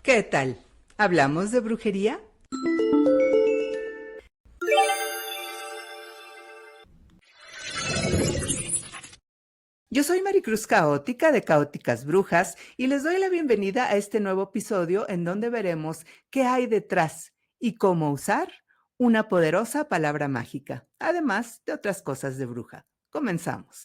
¿Qué tal? ¿Hablamos de brujería? Yo soy Maricruz Caótica de Caóticas Brujas y les doy la bienvenida a este nuevo episodio en donde veremos qué hay detrás y cómo usar una poderosa palabra mágica, además de otras cosas de bruja. Comenzamos.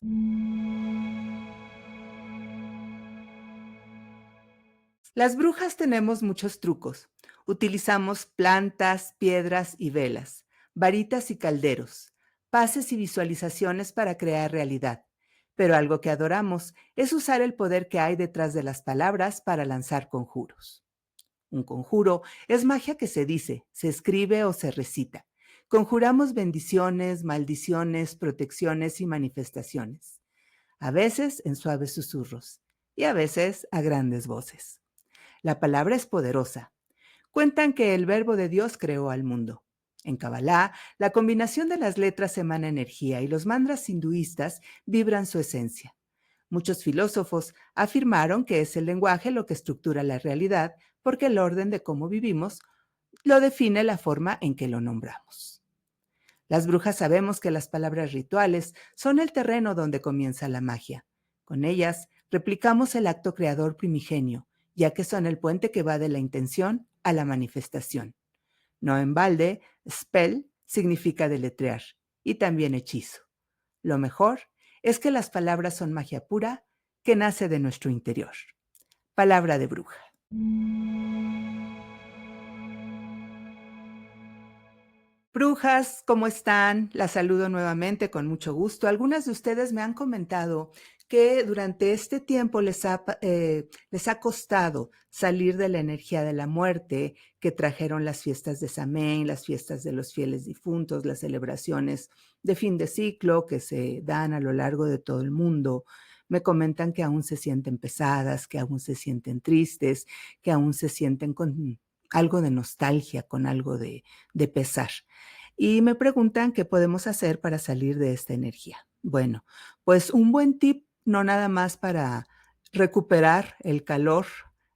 Las brujas tenemos muchos trucos. Utilizamos plantas, piedras y velas, varitas y calderos, pases y visualizaciones para crear realidad. Pero algo que adoramos es usar el poder que hay detrás de las palabras para lanzar conjuros. Un conjuro es magia que se dice, se escribe o se recita. Conjuramos bendiciones, maldiciones, protecciones y manifestaciones. A veces en suaves susurros y a veces a grandes voces. La palabra es poderosa. Cuentan que el verbo de Dios creó al mundo. En Kabbalah, la combinación de las letras emana energía y los mantras hinduistas vibran su esencia. Muchos filósofos afirmaron que es el lenguaje lo que estructura la realidad porque el orden de cómo vivimos lo define la forma en que lo nombramos. Las brujas sabemos que las palabras rituales son el terreno donde comienza la magia. Con ellas replicamos el acto creador primigenio, ya que son el puente que va de la intención a la manifestación. No en balde, spell significa deletrear y también hechizo. Lo mejor es que las palabras son magia pura que nace de nuestro interior. Palabra de bruja. Brujas, ¿cómo están? Las saludo nuevamente con mucho gusto. Algunas de ustedes me han comentado que durante este tiempo les ha costado salir de la energía de la muerte que trajeron las fiestas de Samhain, las fiestas de los fieles difuntos, las celebraciones de fin de ciclo que se dan a lo largo de todo el mundo. Me comentan que aún se sienten pesadas, que aún se sienten tristes, que aún se sienten con algo de nostalgia, con algo de pesar. Y me preguntan qué podemos hacer para salir de esta energía. Bueno, pues un buen tip, no nada más para recuperar el calor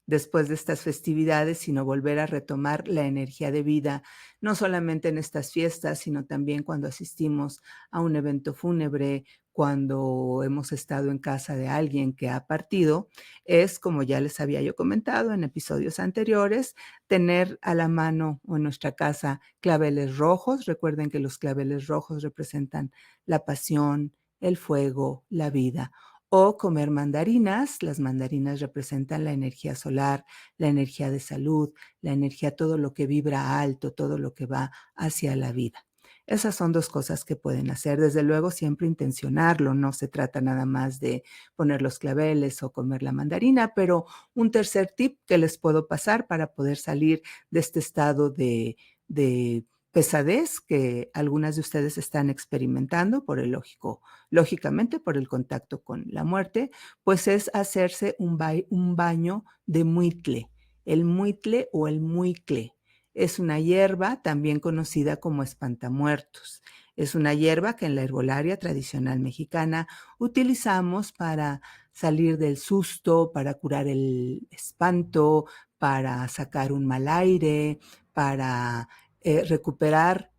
después de estas festividades, sino volver a retomar la energía de vida, no solamente en estas fiestas, sino también cuando asistimos a un evento fúnebre, cuando hemos estado en casa de alguien que ha partido, es, como ya les había yo comentado en episodios anteriores, tener a la mano o en nuestra casa claveles rojos. Recuerden que los claveles rojos representan la pasión, el fuego, la vida. O comer mandarinas. Las mandarinas representan la energía solar, la energía de salud, la energía, todo lo que vibra alto, todo lo que va hacia la vida. Esas son dos cosas que pueden hacer. Desde luego, siempre intencionarlo. No se trata nada más de poner los claveles o comer la mandarina, pero un tercer tip que les puedo pasar para poder salir de este estado de pesadez que algunas de ustedes están experimentando lógicamente por el contacto con la muerte, pues es hacerse un baño de muitle. El muitle o el muicle es una hierba también conocida como espantamuertos. Es una hierba que en la herbolaria tradicional mexicana utilizamos para salir del susto, para curar el espanto, para sacar un mal aire, para recuperar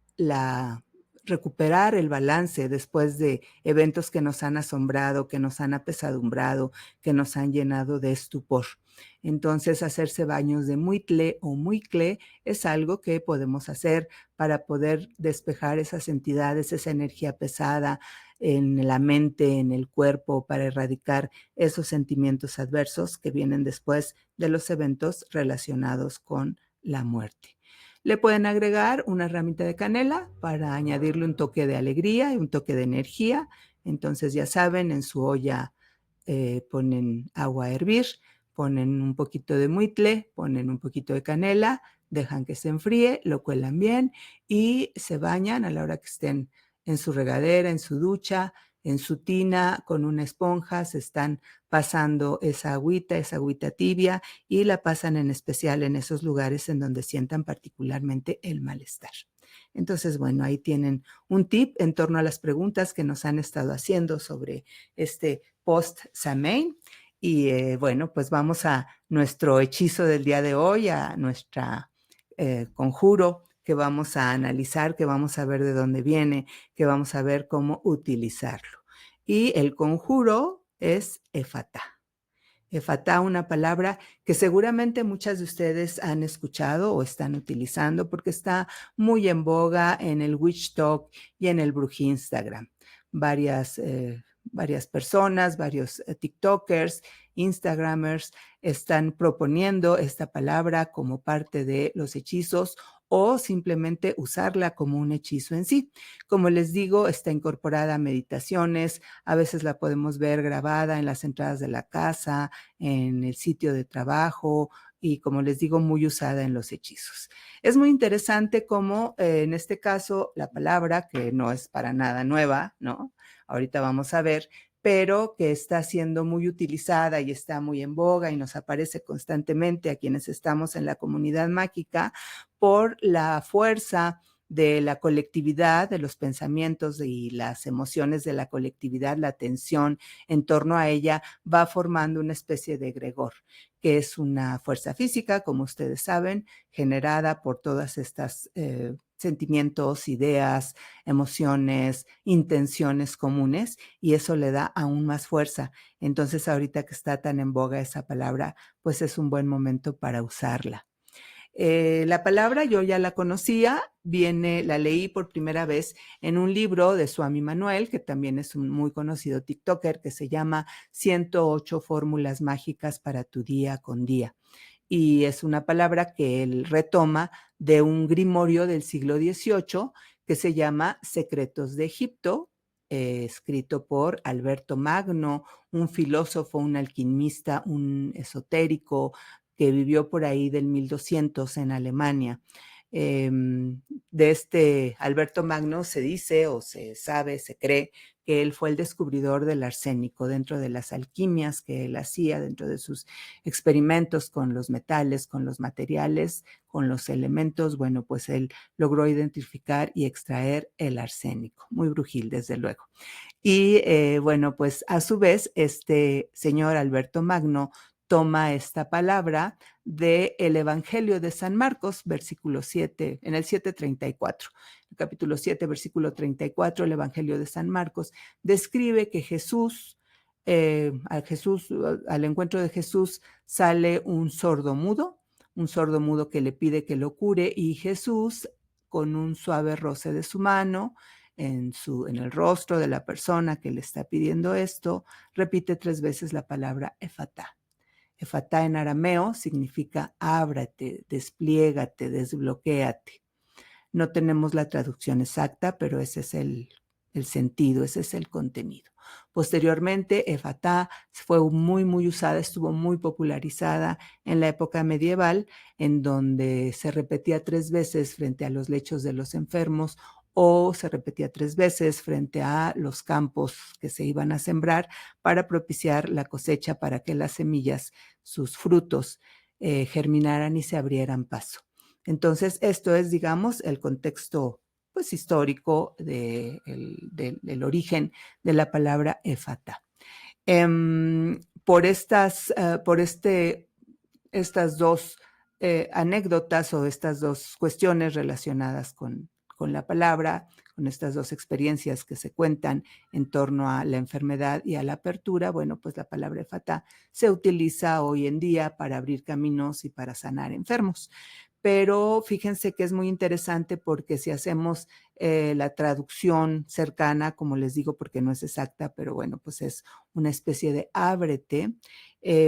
recuperar el balance después de eventos que nos han asombrado, que nos han apesadumbrado, que nos han llenado de estupor. Entonces, hacerse baños de muitle o muicle es algo que podemos hacer para poder despejar esas entidades, esa energía pesada en la mente, en el cuerpo, para erradicar esos sentimientos adversos que vienen después de los eventos relacionados con la muerte. Le pueden agregar una ramita de canela para añadirle un toque de alegría y un toque de energía. Entonces, ya saben, en su olla ponen agua a hervir, ponen un poquito de muitle, ponen un poquito de canela, dejan que se enfríe, lo cuelan bien y se bañan a la hora que estén en su regadera, en su ducha, en su tina, con una esponja, se están pasando esa agüita tibia y la pasan en especial en esos lugares en donde sientan particularmente el malestar. Entonces, bueno, ahí tienen un tip en torno a las preguntas que nos han estado haciendo sobre este post-Samhain. Y bueno, pues vamos a nuestro hechizo del día de hoy, a nuestra conjuro que vamos a analizar, que vamos a ver de dónde viene, que vamos a ver cómo utilizarlo. Y el conjuro es Efatá. Efatá, una palabra que seguramente muchas de ustedes han escuchado o están utilizando porque está muy en boga en el Witch Talk y en el Brujinstagram. Varias personas, varios TikTokers, Instagramers están proponiendo esta palabra como parte de los hechizos o simplemente usarla como un hechizo en sí. Como les digo, está incorporada a meditaciones, a veces la podemos ver grabada en las entradas de la casa, en el sitio de trabajo y, como les digo, muy usada en los hechizos. Es muy interesante cómo en este caso la palabra, que no es para nada nueva, ¿no? Ahorita vamos a ver, pero que está siendo muy utilizada y está muy en boga y nos aparece constantemente a quienes estamos en la comunidad mágica por la fuerza de la colectividad, de los pensamientos y las emociones de la colectividad, la tensión en torno a ella va formando una especie de egregor, que es una fuerza física, como ustedes saben, generada por todas estas sentimientos, ideas, emociones, intenciones comunes, y eso le da aún más fuerza. Entonces, ahorita que está tan en boga esa palabra, pues es un buen momento para usarla. La palabra yo ya la conocía, la leí por primera vez en un libro de Swami Manuel, que también es un muy conocido TikToker, que se llama 108 fórmulas mágicas para tu día con día. Y es una palabra que él retoma de un grimorio del siglo XVIII que se llama Secretos de Egipto, escrito por Alberto Magno, un filósofo, un alquimista, un esotérico que vivió por ahí del 1200 en Alemania. De este Alberto Magno se dice o se sabe, se cree que él fue el descubridor del arsénico dentro de las alquimias que él hacía, dentro de sus experimentos con los metales, con los materiales, con los elementos. Bueno, pues él logró identificar y extraer el arsénico, muy brujil desde luego. Y bueno, pues a su vez, este señor Alberto Magno toma esta palabra del Evangelio de San Marcos, versículo 7, en el 7:34. El capítulo 7, versículo 34, el Evangelio de San Marcos, describe que al encuentro de Jesús sale un sordo mudo que le pide que lo cure, y Jesús, con un suave roce de su mano, en el rostro de la persona que le está pidiendo esto, repite 3 veces la palabra Efatá. Efatá en arameo significa ábrate, despliégate, desbloquéate. No tenemos la traducción exacta, pero ese es el sentido, ese es el contenido. Posteriormente, Efatá fue muy usada, estuvo muy popularizada en la época medieval, en donde se repetía 3 veces frente a los lechos de los enfermos o se repetía 3 veces frente a los campos que se iban a sembrar para propiciar la cosecha, para que las semillas, sus frutos, germinaran y se abrieran paso. Entonces, esto es, digamos, el contexto pues histórico del origen de la palabra Efatá. Estas dos anécdotas o estas dos cuestiones relacionadas con la palabra, con estas dos experiencias que se cuentan en torno a la enfermedad y a la apertura, bueno, pues la palabra Efatá se utiliza hoy en día para abrir caminos y para sanar enfermos. Pero fíjense que es muy interesante porque si hacemos la traducción cercana, como les digo, porque no es exacta, pero bueno, pues es una especie de ábrete,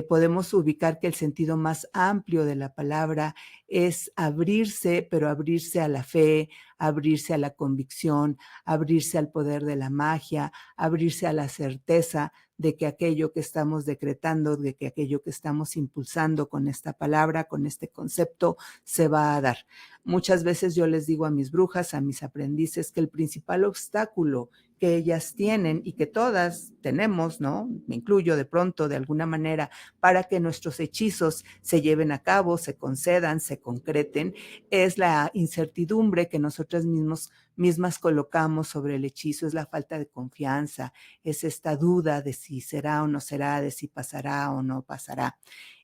podemos ubicar que el sentido más amplio de la palabra es abrirse, pero abrirse a la fe, abrirse a la convicción, abrirse al poder de la magia, abrirse a la certeza de que aquello que estamos decretando, de que aquello que estamos impulsando con esta palabra, con este concepto, se va a dar. Muchas veces yo les digo a mis brujas, a mis aprendices, que el principal obstáculo que ellas tienen y que todas tenemos, ¿no? Me incluyo de pronto, de alguna manera, para que nuestros hechizos se lleven a cabo, se concedan, se concreten, es la incertidumbre que nosotras mismas colocamos sobre el hechizo, es la falta de confianza, es esta duda de si será o no será, de si pasará o no pasará.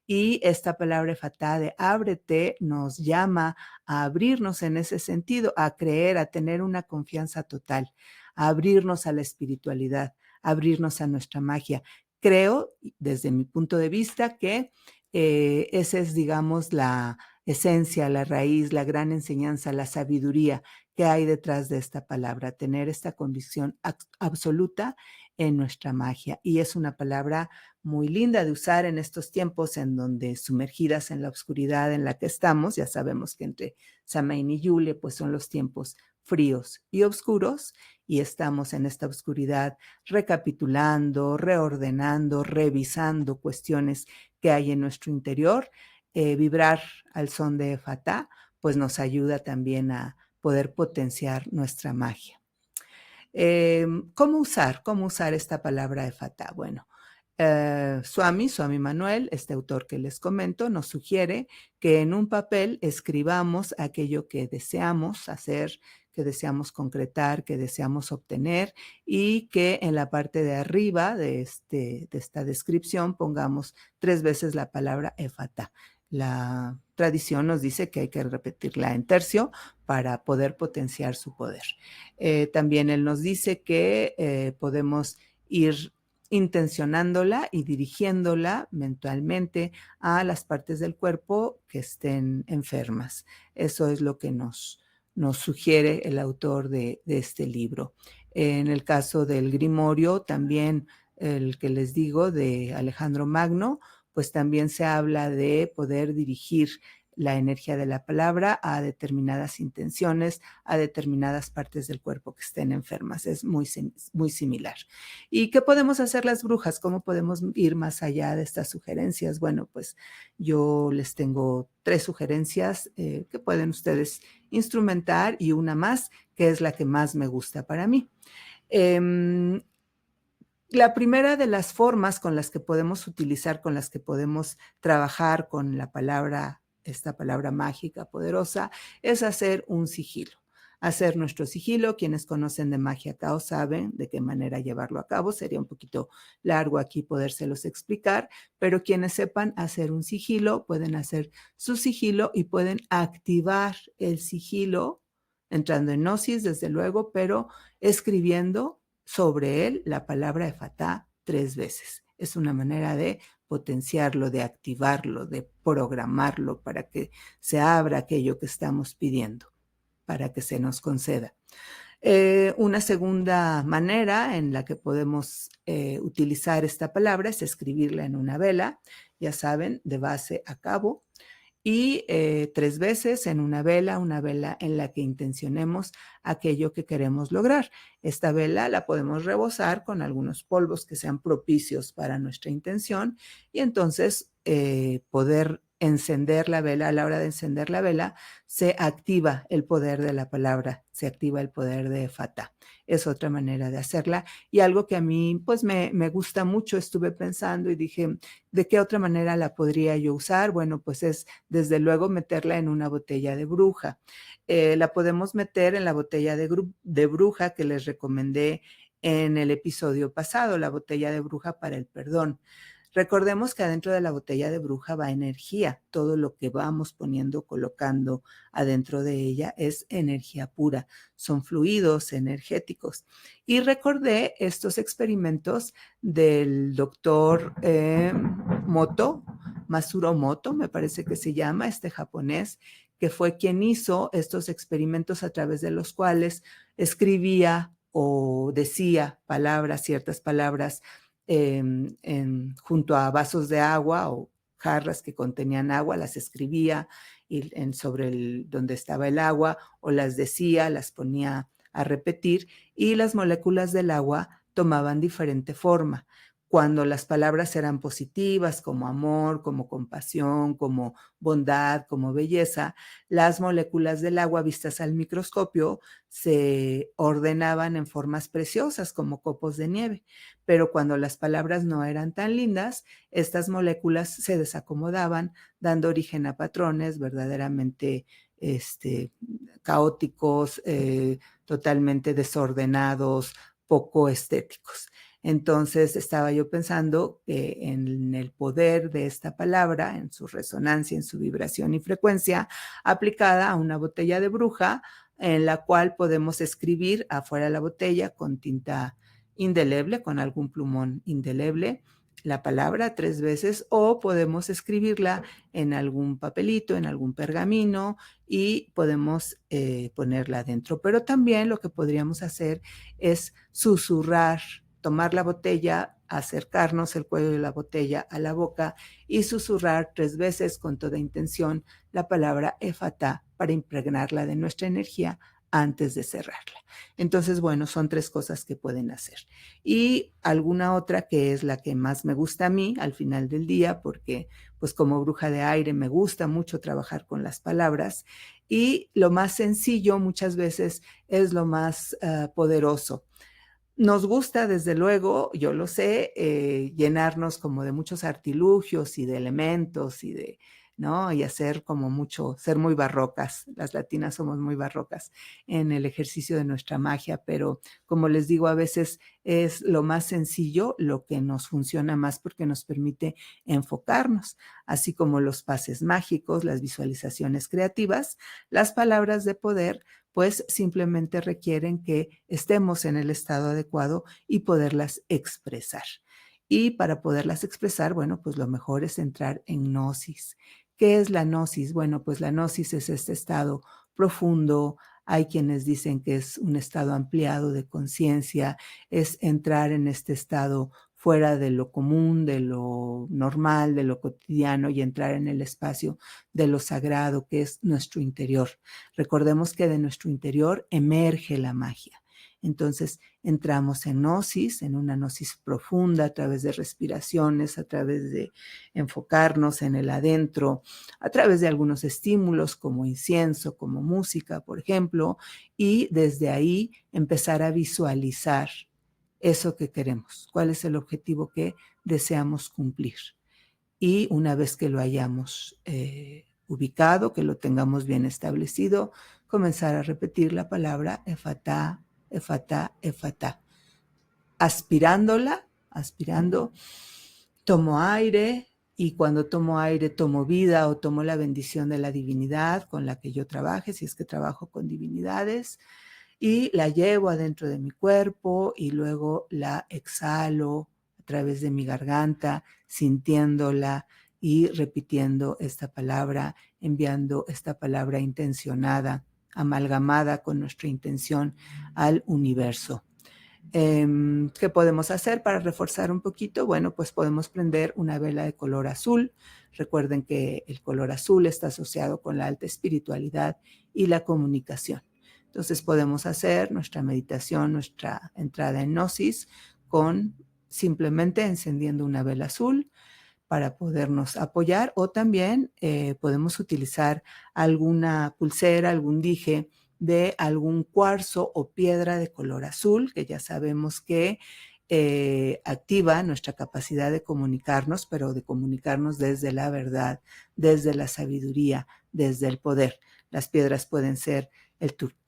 Y esta palabra fatá de ábrete nos llama a abrirnos en ese sentido, a creer, a tener una confianza total, a abrirnos a la espiritualidad, a abrirnos a nuestra magia. Creo, desde mi punto de vista, que esa es, digamos, la esencia, la raíz, la gran enseñanza, la sabiduría que hay detrás de esta palabra, tener esta convicción absoluta en nuestra magia. Y es una palabra muy linda de usar en estos tiempos en donde sumergidas en la oscuridad en la que estamos, ya sabemos que entre Samaín y Yule pues son los tiempos fríos y oscuros y estamos en esta oscuridad recapitulando, reordenando, revisando cuestiones que hay en nuestro interior. Vibrar al son de Fatá pues nos ayuda también a poder potenciar nuestra magia. ¿Cómo usar esta palabra de Fatá? Bueno, Swami Manuel, este autor que les comento, nos sugiere que en un papel escribamos aquello que deseamos hacer, que deseamos concretar, que deseamos obtener y que en la parte de arriba de esta descripción pongamos 3 veces la palabra Efata. La tradición nos dice que hay que repetirla en tercio para poder potenciar su poder. También él nos dice que podemos ir intencionándola y dirigiéndola mentalmente a las partes del cuerpo que estén enfermas. Eso es lo que nos sugiere el autor de este libro. En el caso del Grimorio, también el que les digo de Alejandro Magno, pues también se habla de poder dirigir la energía de la palabra a determinadas intenciones, a determinadas partes del cuerpo que estén enfermas. Es muy similar. ¿Y qué podemos hacer las brujas? ¿Cómo podemos ir más allá de estas sugerencias? Bueno, pues yo les tengo 3 sugerencias que pueden ustedes instrumentar y una más, que es la que más me gusta para mí. La primera de las formas con las que podemos utilizar, con las que podemos trabajar con la palabra, esta palabra mágica, poderosa, es hacer un sigilo. Hacer nuestro sigilo, quienes conocen de magia caos saben de qué manera llevarlo a cabo. Sería un poquito largo aquí podérselos explicar, pero quienes sepan hacer un sigilo pueden hacer su sigilo y pueden activar el sigilo, entrando en gnosis, desde luego, pero escribiendo sobre él la palabra Efatá 3 veces. Es una manera de potenciarlo, de activarlo, de programarlo para que se abra aquello que estamos pidiendo, para que se nos conceda. Una segunda manera en la que podemos utilizar esta palabra es escribirla en una vela, ya saben, de base a cabo, y 3 veces en una vela en la que intencionemos aquello que queremos lograr. Esta vela la podemos rebozar con algunos polvos que sean propicios para nuestra intención y entonces poder encender la vela. A la hora de encender la vela se activa el poder de la palabra, se activa el poder de Fatá. Es otra manera de hacerla y algo que a mí pues me gusta mucho. Estuve pensando y dije, ¿de qué otra manera la podría yo usar? Bueno, pues es desde luego meterla en una botella de bruja. La podemos meter en la botella de bruja que les recomendé en el episodio pasado, la botella de bruja para el perdón. Recordemos que adentro de la botella de bruja va energía. Todo lo que vamos poniendo, colocando adentro de ella es energía pura. Son fluidos energéticos. Y recordé estos experimentos del doctor Masuro Moto, me parece que se llama, este japonés, que fue quien hizo estos experimentos a través de los cuales escribía o decía palabras, ciertas palabras, junto a vasos de agua o jarras que contenían agua, las escribía sobre donde estaba el agua o las decía, las ponía a repetir y las moléculas del agua tomaban diferente forma. Cuando las palabras eran positivas, como amor, como compasión, como bondad, como belleza, las moléculas del agua vistas al microscopio se ordenaban en formas preciosas, como copos de nieve. Pero cuando las palabras no eran tan lindas, estas moléculas se desacomodaban, dando origen a patrones verdaderamente caóticos, totalmente desordenados, poco estéticos. Entonces estaba yo pensando en el poder de esta palabra, en su resonancia, en su vibración y frecuencia, aplicada a una botella de bruja, en la cual podemos escribir afuera de la botella con tinta indeleble, con algún plumón indeleble, la palabra 3 veces, o podemos escribirla en algún papelito, en algún pergamino, y podemos ponerla adentro. Pero también lo que podríamos hacer es susurrar, tomar la botella, acercarnos el cuello de la botella a la boca y susurrar 3 veces con toda intención la palabra Efatá para impregnarla de nuestra energía antes de cerrarla. Entonces, bueno, son 3 cosas que pueden hacer. Y alguna otra que es la que más me gusta a mí al final del día, porque pues como bruja de aire me gusta mucho trabajar con las palabras, y lo más sencillo muchas veces es lo más poderoso. Nos gusta, desde luego, yo lo sé, llenarnos como de muchos artilugios y de elementos y de, ¿no? Y hacer como mucho, ser muy barrocas. Las latinas somos muy barrocas en el ejercicio de nuestra magia, pero como les digo, a veces es lo más sencillo lo que nos funciona más porque nos permite enfocarnos, así como los pases mágicos, las visualizaciones creativas, las palabras de poder pues simplemente requieren que estemos en el estado adecuado y poderlas expresar. Y para poderlas expresar, bueno, pues lo mejor es entrar en gnosis. ¿Qué es la gnosis? Bueno, pues la gnosis es este estado profundo. Hay quienes dicen que es un estado ampliado de conciencia, es entrar en este estado fuera de lo común, de lo normal, de lo cotidiano y entrar en el espacio de lo sagrado que es nuestro interior. Recordemos que de nuestro interior emerge la magia. Entonces entramos en gnosis, en una gnosis profunda a través de respiraciones, a través de enfocarnos en el adentro, a través de algunos estímulos como incienso, como música, por ejemplo, y desde ahí empezar a visualizar eso que queremos, cuál es el objetivo que deseamos cumplir. Y una vez que lo hayamos ubicado, que lo tengamos bien establecido, comenzar a repetir la palabra Efatá, Efatá, Efatá. Aspirando, tomo aire y cuando tomo aire tomo vida o tomo la bendición de la divinidad con la que yo trabaje, si es que trabajo con divinidades, y la llevo adentro de mi cuerpo y luego la exhalo a través de mi garganta, sintiéndola y repitiendo esta palabra, enviando esta palabra intencionada, amalgamada con nuestra intención al universo. ¿Qué podemos hacer para reforzar un poquito? Bueno, pues podemos prender una vela de color azul. Recuerden que el color azul está asociado con la alta espiritualidad y la comunicación. Entonces podemos hacer nuestra meditación, nuestra entrada en gnosis con simplemente encendiendo una vela azul para podernos apoyar, o también podemos utilizar alguna pulsera, algún dije de algún cuarzo o piedra de color azul, que ya sabemos que activa nuestra capacidad de comunicarnos, pero de comunicarnos desde la verdad, desde la sabiduría, desde el poder. Las piedras pueden ser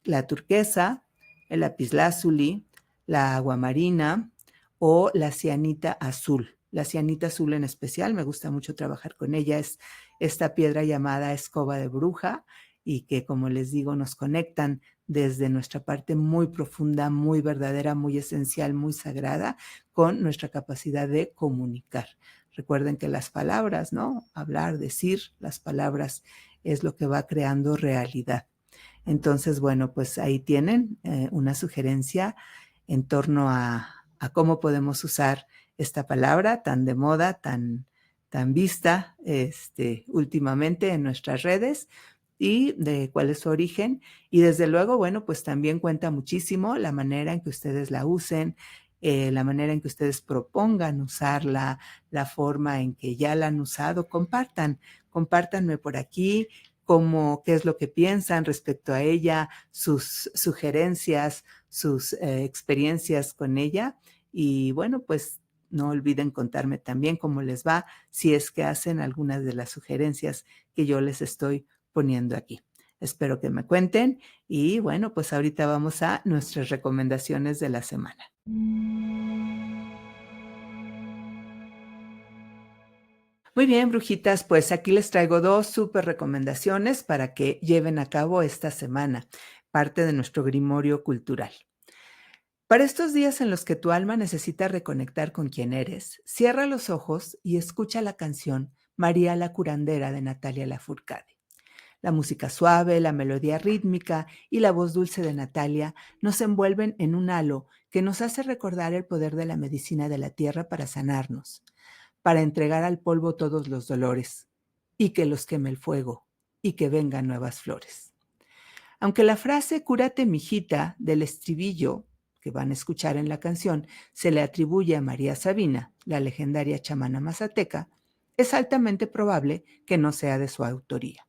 la turquesa, el lapislázuli, la aguamarina o la cianita azul. La cianita azul en especial, me gusta mucho trabajar con ella, es esta piedra llamada escoba de bruja y que, como les digo, nos conectan desde nuestra parte muy profunda, muy verdadera, muy esencial, muy sagrada, con nuestra capacidad de comunicar. Recuerden que las palabras, ¿no? Hablar, decir, las palabras es lo que va creando realidad. Entonces, bueno, pues ahí tienen una sugerencia en torno a cómo podemos usar esta palabra tan de moda, tan vista últimamente en nuestras redes, y de cuál es su origen. Y desde luego, bueno, pues también cuenta muchísimo la manera en que ustedes la usen, la manera en que ustedes propongan usarla, la forma en que ya la han usado, compártanme por aquí qué es lo que piensan respecto a ella, sus sugerencias, sus experiencias con ella. Y bueno, pues no olviden contarme también cómo les va si es que hacen algunas de las sugerencias que yo les estoy poniendo aquí. Espero que me cuenten y bueno, pues ahorita vamos a nuestras recomendaciones de la semana. Muy bien, brujitas, pues aquí les traigo dos súper recomendaciones para que lleven a cabo esta semana, parte de nuestro grimorio cultural. Para estos días en los que tu alma necesita reconectar con quien eres, cierra los ojos y escucha la canción María la curandera de Natalia Lafourcade. La música suave, la melodía rítmica y la voz dulce de Natalia nos envuelven en un halo que nos hace recordar el poder de la medicina de la tierra para sanarnos, para entregar al polvo todos los dolores, y que los queme el fuego, y que vengan nuevas flores. Aunque la frase cúrate mijita del estribillo que van a escuchar en la canción se le atribuye a María Sabina, la legendaria chamana mazateca, es altamente probable que no sea de su autoría.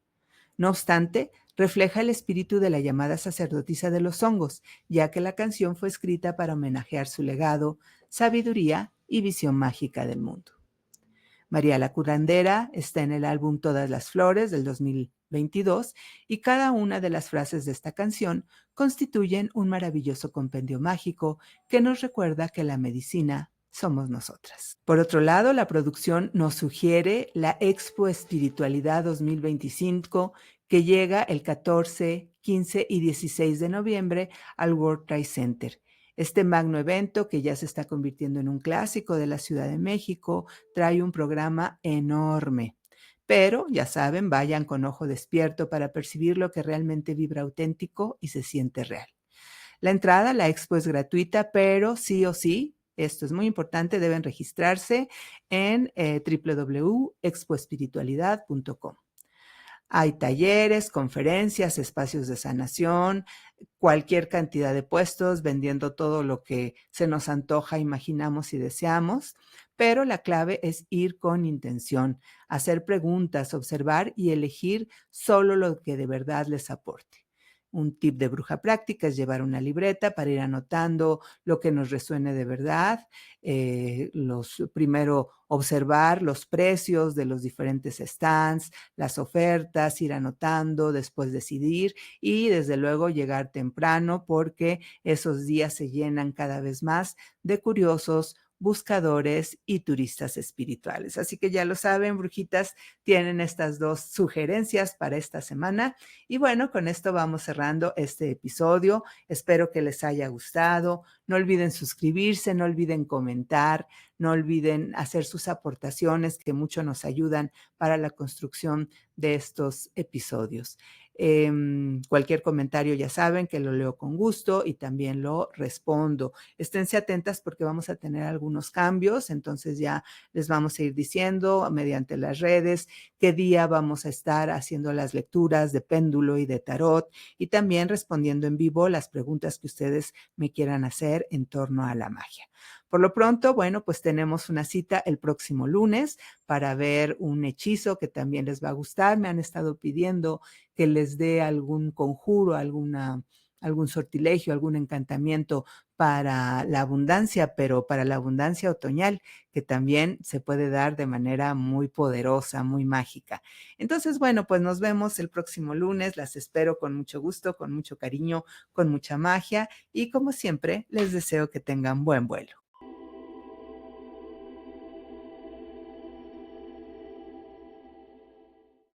No obstante, refleja el espíritu de la llamada sacerdotisa de los hongos, ya que la canción fue escrita para homenajear su legado, sabiduría y visión mágica del mundo. María la curandera está en el álbum Todas las Flores del 2022 y cada una de las frases de esta canción constituyen un maravilloso compendio mágico que nos recuerda que la medicina somos nosotras. Por otro lado, la producción nos sugiere la Expo Espiritualidad 2025 que llega el 14, 15 y 16 de noviembre al World Trade Center. Este magno evento, que ya se está convirtiendo en un clásico de la Ciudad de México, trae un programa enorme. Pero, ya saben, vayan con ojo despierto para percibir lo que realmente vibra auténtico y se siente real. La entrada a la expo es gratuita, pero sí o sí, esto es muy importante, deben registrarse en www.expoespiritualidad.com. Hay talleres, conferencias, espacios de sanación, cualquier cantidad de puestos vendiendo todo lo que se nos antoja, imaginamos y deseamos, pero la clave es ir con intención, hacer preguntas, observar y elegir solo lo que de verdad les aporte. Un tip de bruja práctica es llevar una libreta para ir anotando lo que nos resuene de verdad. Primero observar los precios de los diferentes stands, las ofertas, ir anotando, después decidir y desde luego llegar temprano porque esos días se llenan cada vez más de curiosos, buscadores y turistas espirituales. Así que ya lo saben, brujitas, tienen estas dos sugerencias para esta semana. Y bueno, con esto vamos cerrando este episodio. Espero que les haya gustado. No olviden suscribirse, no olviden comentar, no olviden hacer sus aportaciones que mucho nos ayudan para la construcción de estos episodios. Cualquier comentario ya saben que lo leo con gusto y también lo respondo. Esténse atentas porque vamos a tener algunos cambios, entonces ya les vamos a ir diciendo mediante las redes qué día vamos a estar haciendo las lecturas de péndulo y de tarot y también respondiendo en vivo las preguntas que ustedes me quieran hacer en torno a la magia. Por lo pronto, bueno, pues tenemos una cita el próximo lunes para ver un hechizo que también les va a gustar. Me han estado pidiendo que les dé algún conjuro, algún sortilegio, algún encantamiento para la abundancia, pero para la abundancia otoñal, que también se puede dar de manera muy poderosa, muy mágica. Entonces, bueno, pues nos vemos el próximo lunes. Las espero con mucho gusto, con mucho cariño, con mucha magia y como siempre, les deseo que tengan buen vuelo.